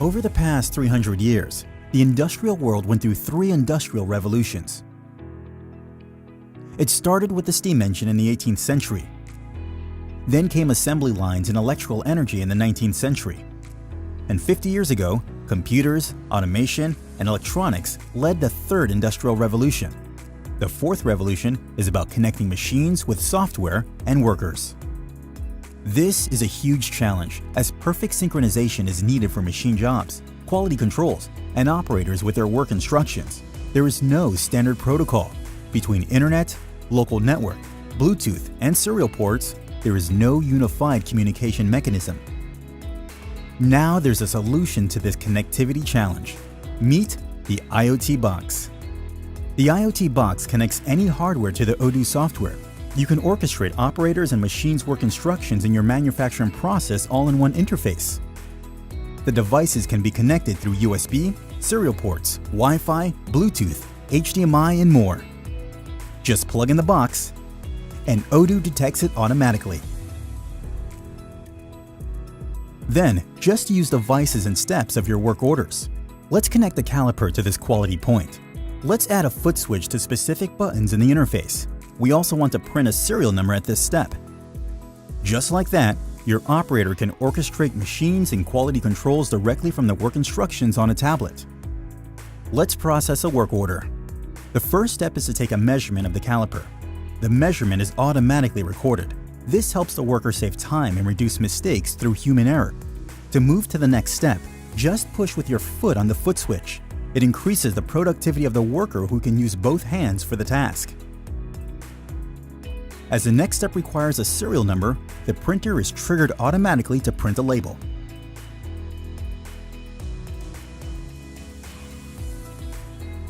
Over the past 300 years, the industrial world went through 3 industrial revolutions. It started with the steam engine in the 18th century. Then came assembly lines and electrical energy in the 19th century. And 50 years ago, computers, automation, and electronics led the 3rd industrial revolution. The 4th revolution is about connecting machines with software and workers. This is a huge challenge, as perfect synchronization is needed for machine jobs, quality controls, and operators with their work instructions. There is no standard protocol. Between internet, local network, Bluetooth, and serial ports, there is no unified communication mechanism. Now there's a solution to this connectivity challenge. Meet the IoT box. The IoT box connects any hardware to the odoo software. You can orchestrate operators and machines' work instructions in your manufacturing process all in one interface. The devices can be connected through USB, serial ports, Wi-Fi, Bluetooth, HDMI, and more. Just plug in the box, and odoo detects it automatically. Then, just use the devices and steps of your work orders. Let's connect the caliper to this quality point. Let's add a foot switch to specific buttons in the interface. We also want to print a serial number at this step. Just like that, your operator can orchestrate machines and quality controls directly from the work instructions on a tablet. Let's process a work order. The first step is to take a measurement of the caliper. The measurement is automatically recorded. This helps the worker save time and reduce mistakes through human error. To move to the next step, just push with your foot on the foot switch. It increases the productivity of the worker who can use both hands for the task. As the next step requires a serial number, the printer is triggered automatically to print a label.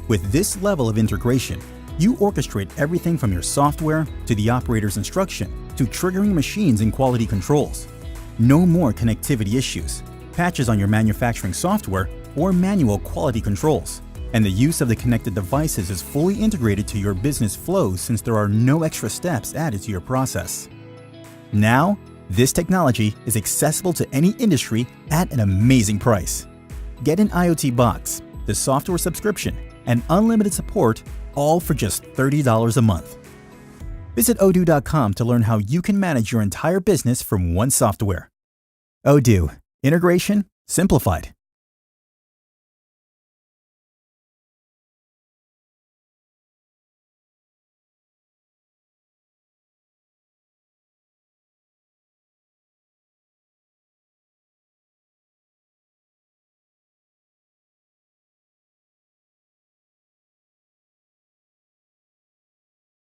With this level of integration, you orchestrate everything from your software to the operator's instruction to triggering machines and quality controls. No more connectivity issues, patches on your manufacturing software, or manual quality controls. And the use of the connected devices is fully integrated to your business flows since there are no extra steps added to your process. Now, this technology is accessible to any industry at an amazing price. Get an IoT box, the software subscription, and unlimited support, all for just $30 a month. Visit odoo.com to learn how you can manage your entire business from one software. Odoo. Integration simplified.